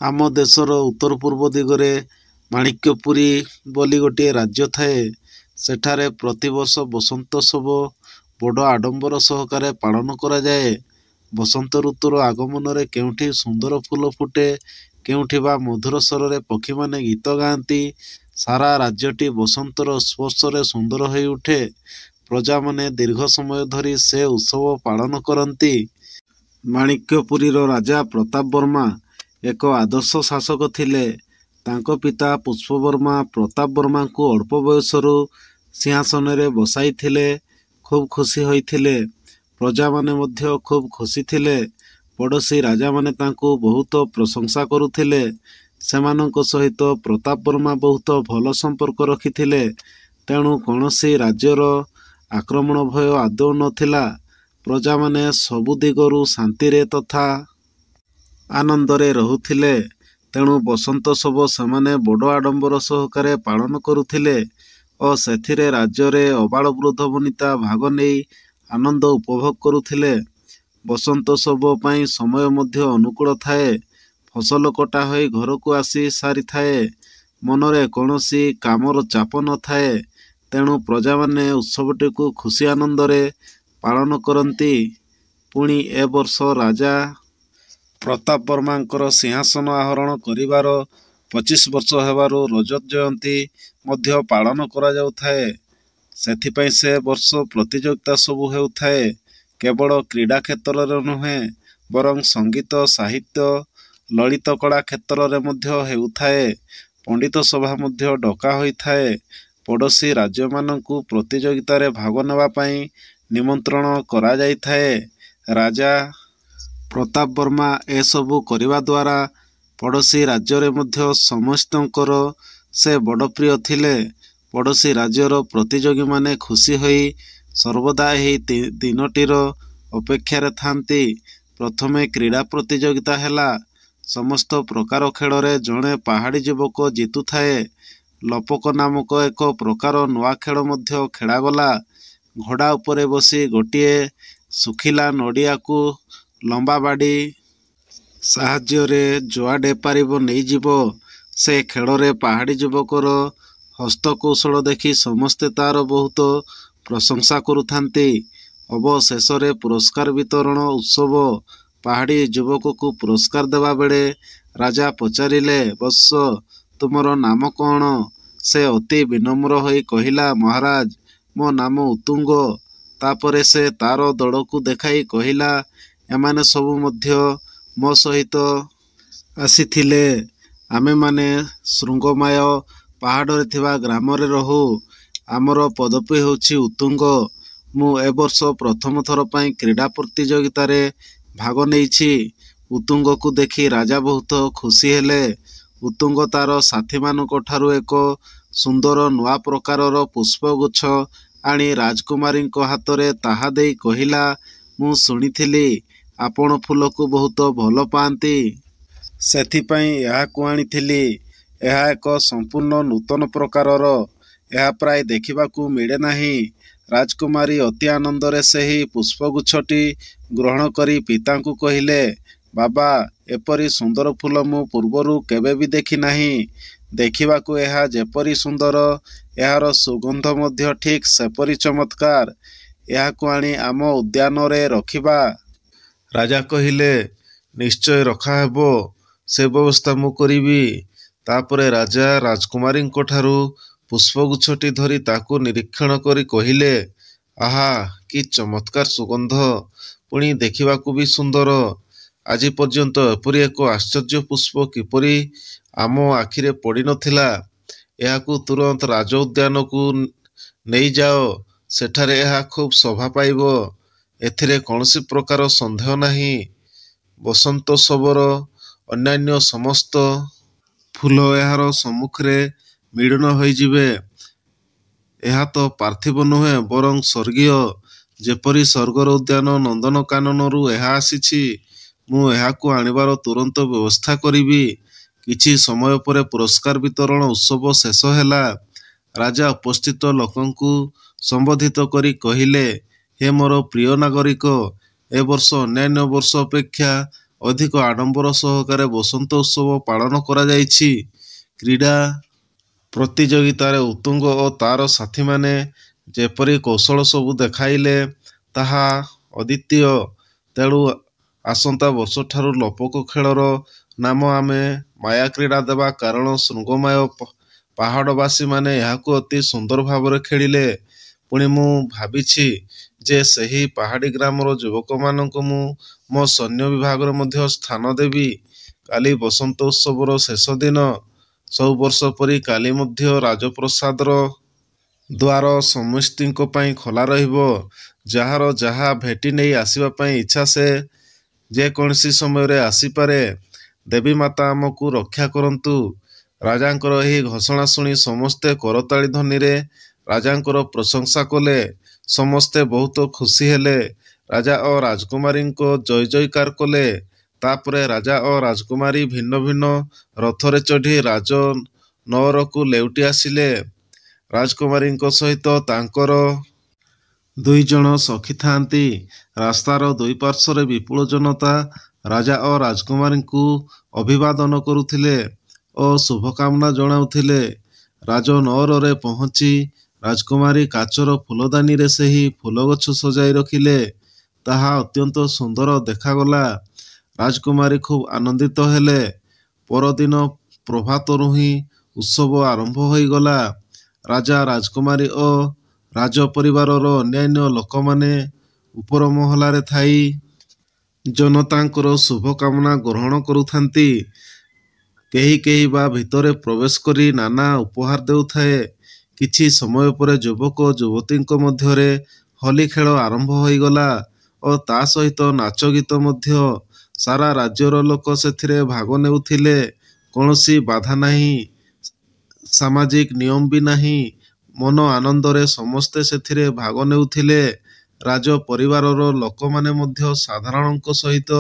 ଆମ ଦେଶର ଉତ୍ତର ପୂର୍ବ ଦିଗରେ ମାଣିକ୍ୟପୁରୀ ବୋଲି ଗୋଟିଏ ରାଜ୍ୟ ଥାଏ। ସେଠାରେ ପ୍ରତିବର୍ଷ ବସନ୍ତୋତ୍ସବ ବଡ଼ ଆଡ଼ମ୍ବର ସହକାରେ ପାଳନ କରାଯାଏ। ବସନ୍ତ ଋତୁର ଆଗମନରେ କେଉଁଠି ସୁନ୍ଦର ଫୁଲ ଫୁଟେ, କେଉଁଠି ବା ମଧୁର ସ୍ୱରରେ ପକ୍ଷୀମାନେ ଗୀତ ଗାଆନ୍ତି। ସାରା ରାଜ୍ୟଟି ବସନ୍ତର ସ୍ପର୍ଶରେ ସୁନ୍ଦର ହୋଇ ଉଠେ। ପ୍ରଜାମାନେ ଦୀର୍ଘ ସମୟ ଧରି ସେ ଉତ୍ସବ ପାଳନ କରନ୍ତି। ମାଣିକ୍ୟପୁରୀର ରାଜା ପ୍ରତାପବର୍ମା ଏକ ଆଦର୍ଶ ଶାସକ ଥିଲେ। ତାଙ୍କ ପିତା ପୁଷ୍ପବର୍ମା ପ୍ରତାପବର୍ମାଙ୍କୁ ଅଳ୍ପ ବୟସରୁ ସିଂହାସନରେ ବସାଇଥିଲେ। ଖୁବ୍ ଖୁସି ହୋଇଥିଲେ। ପ୍ରଜାମାନେ ମଧ୍ୟ ଖୁବ୍ ଖୁସି ଥିଲେ। ପଡ଼ୋଶୀ ରାଜାମାନେ ତାଙ୍କୁ ବହୁତ ପ୍ରଶଂସା କରୁଥିଲେ। ସେମାନଙ୍କ ସହିତ ପ୍ରତାପବର୍ମା ବହୁତ ଭଲ ସମ୍ପର୍କ ରଖିଥିଲେ। ତେଣୁ କୌଣସି ରାଜ୍ୟର ଆକ୍ରମଣ ଭୟ ଆଦୌ ନଥିଲା। ପ୍ରଜାମାନେ ସବୁ ଦିଗରୁ ଶାନ୍ତିରେ ତଥା ଆନନ୍ଦରେ ରହୁଥିଲେ। ତେଣୁ ବସନ୍ତୋତ୍ସବ ସେମାନେ ବଡ଼ ଆଡ଼ମ୍ବର ସହକାରେ ପାଳନ କରୁଥିଲେ ଓ ସେଥିରେ ରାଜ୍ୟରେ ଅବାଳବୃଦ୍ଧ ବନିତା ଭାଗ ନେଇ ଆନନ୍ଦ ଉପଭୋଗ କରୁଥିଲେ। ବସନ୍ତୋତ୍ସବ ପାଇଁ ସମୟ ମଧ୍ୟ ଅନୁକୂଳ ଥାଏ। ଫସଲ କଟା ହୋଇ ଘରକୁ ଆସି ସାରିଥାଏ। ମନରେ କୌଣସି କାମର ଚାପ ନଥାଏ। ତେଣୁ ପ୍ରଜାମାନେ ଉତ୍ସବଟିକୁ ଖୁସି ଆନନ୍ଦରେ ପାଳନ କରନ୍ତି। ପୁଣି ଏ ବର୍ଷ ରାଜା ପ୍ରତାପବର୍ମାଙ୍କର ସିଂହାସନ ଆରୋହଣ କରିବାର 25 ବର୍ଷ ହେବାରୁ ରଜତ ଜୟନ୍ତୀ ମଧ୍ୟ ପାଳନ କରାଯାଉଥାଏ। ସେଥିପାଇଁ ସେ ବର୍ଷ ପ୍ରତିଯୋଗିତା ସବୁ ହେଉଥାଏ। କେବଳ କ୍ରୀଡ଼ା କ୍ଷେତ୍ରରେ ନୁହେଁ, ବରଂ ସଙ୍ଗୀତ, ସାହିତ୍ୟ, ଲଳିତ କଳା କ୍ଷେତ୍ରରେ ମଧ୍ୟ ହେଉଥାଏ। ପଣ୍ଡିତ ସଭା ମଧ୍ୟ ଡକା ହୋଇଥାଏ। ପଡ଼ୋଶୀ ରାଜ୍ୟମାନଙ୍କୁ ପ୍ରତିଯୋଗିତାରେ ଭାଗ ନେବା ପାଇଁ ନିମନ୍ତ୍ରଣ କରାଯାଇଥାଏ। ରାଜା ପ୍ରତାପବର୍ମା ଏସବୁ କରିବା ଦ୍ୱାରା ପଡ଼ୋଶୀ ରାଜ୍ୟରେ ମଧ୍ୟ ସମସ୍ତଙ୍କର ସେ ବଡ଼ ପ୍ରିୟ ଥିଲେ। ପଡ଼ୋଶୀ ରାଜ୍ୟର ପ୍ରତିଯୋଗୀମାନେ ଖୁସି ହୋଇ ସର୍ବଦା ଏହି ଦିନଟିର ଅପେକ୍ଷାରେ ଥାନ୍ତି। ପ୍ରଥମେ କ୍ରୀଡ଼ା ପ୍ରତିଯୋଗିତା ହେଲା। ସମସ୍ତ ପ୍ରକାର ଖେଳରେ ଜଣେ ପାହାଡ଼ୀ ଯୁବକ ଜିତୁଥାଏ। ଲପକ ନାମକ ଏକ ପ୍ରକାର ନୂଆ ଖେଳ ମଧ୍ୟ ଖେଳାଗଲା। ଘୋଡ଼ା ଉପରେ ବସି ଗୋଟିଏ ଶୁଖିଲା ନଡ଼ିଆକୁ ଲମ୍ବା ବାଡ଼ି ସାହାଯ୍ୟରେ ଯୁଆଡ଼େ ପାରିବ ନେଇଯିବ। ସେ ଖେଳରେ ପାହାଡ଼ୀ ଯୁବକର ହସ୍ତକୌଶଳ ଦେଖି ସମସ୍ତେ ତା'ର ବହୁତ ପ୍ରଶଂସା କରୁଥାନ୍ତି। ଅବଶେଷରେ ପୁରସ୍କାର ବିତରଣ ଉତ୍ସବ। ପାହାଡ଼ୀ ଯୁବକକୁ ପୁରସ୍କାର ଦେବାବେଳେ ରାଜା ପଚାରିଲେ, ବତ୍ସ, ତୁମର ନାମ କ'ଣ? ସେ ଅତି ବିନମ୍ର ହୋଇ କହିଲା, ମହାରାଜ, ମୋ ନାମ ଉତ୍ତୁଙ୍ଗ। ତାପରେ ସେ ତା'ର ଦଳକୁ ଦେଖାଇ କହିଲା, ଏମାନେ ସବୁ ମଧ୍ୟ ମୋ ସହିତ ଆସିଥିଲେ। ଆମେମାନେ ଶୃଙ୍ଗମାୟ ପାହାଡ଼ରେ ଥିବା ଗ୍ରାମରେ ରହୁ। ଆମର ପଦବୀ ହେଉଛି ଉତ୍ତୁଙ୍ଗ। ମୁଁ ଏ ବର୍ଷ ପ୍ରଥମ ଥର ପାଇଁ କ୍ରୀଡ଼ା ପ୍ରତିଯୋଗିତାରେ ଭାଗ ନେଇଛି। ଉତ୍ତୁଙ୍ଗକୁ ଦେଖି ରାଜା ବହୁତ ଖୁସି ହେଲେ। ଉତ୍ତୁଙ୍ଗ ତା'ର ସାଥୀମାନଙ୍କ ଠାରୁ ଏକ ସୁନ୍ଦର ନୂଆ ପ୍ରକାରର ପୁଷ୍ପଗୁଚ୍ଛ ଆଣି ରାଜକୁମାରୀଙ୍କ ହାତରେ ତାହା ଦେଇ କହିଲା, ମୁଁ ଶୁଣିଥିଲି ଆପଣ ଫୁଲକୁ ବହୁତ ଭଲ ପାଆନ୍ତି। ସେଥିପାଇଁ ଏହାକୁ ଆଣିଥିଲି। ଏହା ଏକ ସମ୍ପୂର୍ଣ୍ଣ ନୂତନ ପ୍ରକାରର। ଏହା ପ୍ରାୟ ଦେଖିବାକୁ ମିଳେ ନାହିଁ। ରାଜକୁମାରୀ ଅତି ଆନନ୍ଦରେ ସେହି ପୁଷ୍ପଗୁଚ୍ଛଟି ଗ୍ରହଣ କରି ପିତାଙ୍କୁ କହିଲେ, ବାବା, ଏପରି ସୁନ୍ଦର ଫୁଲ ମୁଁ ପୂର୍ବରୁ କେବେ ବି ଦେଖି ନାହିଁ। ଦେଖିବାକୁ ଏହା ଯେପରି ସୁନ୍ଦର, ଏହାର ସୁଗନ୍ଧ ମଧ୍ୟ ଠିକ୍ ସେପରି ଚମତ୍କାର। ଏହାକୁ ଆଣି ଆମ ଉଦ୍ୟାନରେ ରଖିବା। ରାଜା କହିଲେ, ନିଶ୍ଚୟ ରଖାହେବ। ସେ ବ୍ୟବସ୍ଥା ମୁଁ କରିବି। ତାପରେ ରାଜା ରାଜକୁମାରୀଙ୍କଠାରୁ ପୁଷ୍ପଗୁଚ୍ଛଟି ଧରି ତାକୁ ନିରୀକ୍ଷଣ କରି କହିଲେ, ଆହା, କି ଚମତ୍କାର ସୁଗନ୍ଧ! ପୁଣି ଦେଖିବାକୁ ବି ସୁନ୍ଦର। ଆଜି ପର୍ଯ୍ୟନ୍ତ ଏପରି ଏକ ଆଶ୍ଚର୍ଯ୍ୟ ପୁଷ୍ପ କିପରି ଆମ ଆଖିରେ ପଡ଼ିନଥିଲା। ଏହାକୁ ତୁରନ୍ତ ରାଜ ଉଦ୍ୟାନକୁ ନେଇଯାଅ। ସେଠାରେ ଏହା ଖୁବ୍ ଶୋଭା ପାଇବ। ଏଥିରେ କୌଣସି ପ୍ରକାର ସନ୍ଦେହ ନାହିଁ। ବସନ୍ତୋତ୍ସବର ଅନ୍ୟାନ୍ୟ ସମସ୍ତ ଫୁଲ ଏହାର ସମ୍ମୁଖରେ ମିଳନ ହୋଇଯିବେ। ଏହା ତ ପାର୍ଥିବ ନୁହେଁ, ବରଂ ସ୍ୱର୍ଗୀୟ। ଯେପରି ସ୍ୱର୍ଗର ଉଦ୍ୟାନ ନନ୍ଦନକାନନରୁ ଏହା ଆସିଛି। ମୁଁ ଏହାକୁ ଆଣିବାର ତୁରନ୍ତ ବ୍ୟବସ୍ଥା କରିବି। କିଛି ସମୟ ପରେ ପୁରସ୍କାର ବିତରଣ ଉତ୍ସବ ଶେଷ ହେଲା। ରାଜା ଉପସ୍ଥିତ ଲୋକଙ୍କୁ ସମ୍ବୋଧିତ କରି କହିଲେ, ହେ ମୋର ପ୍ରିୟ ନାଗରିକ, ଏ ବର୍ଷ ଅନ୍ୟାନ୍ୟ ବର୍ଷ ଅପେକ୍ଷା ଅଧିକ ଆଡମ୍ବର ସହକାରେ ବସନ୍ତ ଉତ୍ସବ ପାଳନ କରାଯାଇଛି। କ୍ରୀଡ଼ା ପ୍ରତିଯୋଗିତାରେ ଉତ୍ତୁଙ୍ଗ ଓ ତାର ସାଥୀମାନେ ଯେପରି କୌଶଳ ସବୁ ଦେଖାଇଲେ ତାହା ଅଦ୍ୱିତୀୟ। ତେଣୁ ଆସନ୍ତା ବର୍ଷଠାରୁ ଲୋପକ ଖେଳର ନାମ ଆମେ ମାୟା କ୍ରୀଡ଼ା ଦେବା, କାରଣ ଶୃଙ୍ଗମୟ ପାହାଡ଼ବାସୀମାନେ ଏହାକୁ ଅତି ସୁନ୍ଦର ଭାବରେ ଖେଳିଲେ। ପୁଣି ମୁଁ ଭାବିଛି ଯେ ସେହି ପାହାଡ଼ି ଗ୍ରାମର ଯୁବକମାନଙ୍କୁ ମୁଁ ମୋ ସୈନ୍ୟ ବିଭାଗରେ ମଧ୍ୟ ସ୍ଥାନ ଦେବି। କାଲି ବସନ୍ତ ଉତ୍ସବର ଶେଷ ଦିନ। ସବୁ ବର୍ଷ ପରି କାଲି ମଧ୍ୟ ରାଜପ୍ରସାଦର ଦ୍ୱାର ସମସ୍ତଙ୍କ ପାଇଁ ଖୋଲା ରହିବ। ଯାହାର ଯାହା ଭେଟି ନେଇ ଆସିବା ପାଇଁ ଇଚ୍ଛା ସେ ଯେକୌଣସି ସମୟରେ ଆସିପାରେ। ଦେବୀ ମାତା ଆମକୁ ରକ୍ଷା କରନ୍ତୁ। ରାଜାଙ୍କର ଏହି ଘୋଷଣା ଶୁଣି ସମସ୍ତେ କରତାଳି ଧ୍ୱନିରେ ରାଜାଙ୍କର ପ୍ରଶଂସା କଲେ। ସମସ୍ତେ ବହୁତ ଖୁସି ହେଲେ। ରାଜା ଓ ରାଜକୁମାରୀଙ୍କ ଜୟ ଜୟକାର କଲେ। ତାପରେ ରାଜା ଓ ରାଜକୁମାରୀ ଭିନ୍ନ ଭିନ୍ନ ରଥରେ ଚଢ଼ି ରାଜନଅରକୁ ଲେଉଟି ଆସିଲେ। ରାଜକୁମାରୀଙ୍କ ସହିତ ତାଙ୍କର 2 ଜଣ ସଖୀ ଥାଆନ୍ତି। ରାସ୍ତାର ଦୁଇ ପାର୍ଶ୍ୱରେ ବିପୁଳ ଜନତା ରାଜା ଓ ରାଜକୁମାରୀଙ୍କୁ ଅଭିବାଦନ କରୁଥିଲେ ଓ ଶୁଭକାମନା ଜଣାଉଥିଲେ। ରାଜନଅରରେ ପହଞ୍ଚି ରାଜକୁମାରୀ କାଚର ଫୁଲଦାନୀରେ ସେହି ଫୁଲଗଛ ସଜାଇ ରଖିଲେ। ତାହା ଅତ୍ୟନ୍ତ ସୁନ୍ଦର ଦେଖାଗଲା। ରାଜକୁମାରୀ ଖୁବ୍ ଆନନ୍ଦିତ ହେଲେ। ପରଦିନ ପ୍ରଭାତରୁ ହିଁ ଉତ୍ସବ ଆରମ୍ଭ ହୋଇଗଲା। ରାଜା, ରାଜକୁମାରୀ ଓ ରାଜପରିବାରର ଅନ୍ୟାନ୍ୟ ଲୋକମାନେ ଉପର ମହଲାରେ ଥାଇ ଜନତାଙ୍କର ଶୁଭକାମନା ଗ୍ରହଣ କରୁଥାନ୍ତି। କେହି କେହି ବା ଭିତରେ ପ୍ରବେଶ କରି ନାନା ଉପହାର ଦେଉଥାଏ। କିଛି ସମୟ ପରେ ଯୁବକ ଓ ଯୁବତୀଙ୍କ ମଧ୍ୟରେ ହୋଲି ଖେଳ ଆରମ୍ଭ ହୋଇଗଲା ଓ ତା ସହିତ ନାଚ ଗୀତ ମଧ୍ୟ। ସାରା ରାଜ୍ୟର ଲୋକ ସେଥିରେ ଭାଗ ନେଉଥିଲେ। କୌଣସି ବାଧା ନାହିଁ, ସାମାଜିକ ନିୟମ ବି ନାହିଁ। ମନ ଆନନ୍ଦରେ ସମସ୍ତେ ସେଥିରେ ଭାଗ ନେଉଥିଲେ। ରାଜ ପରିବାରର ଲୋକମାନେ ମଧ୍ୟ ସାଧାରଣଙ୍କ ସହିତ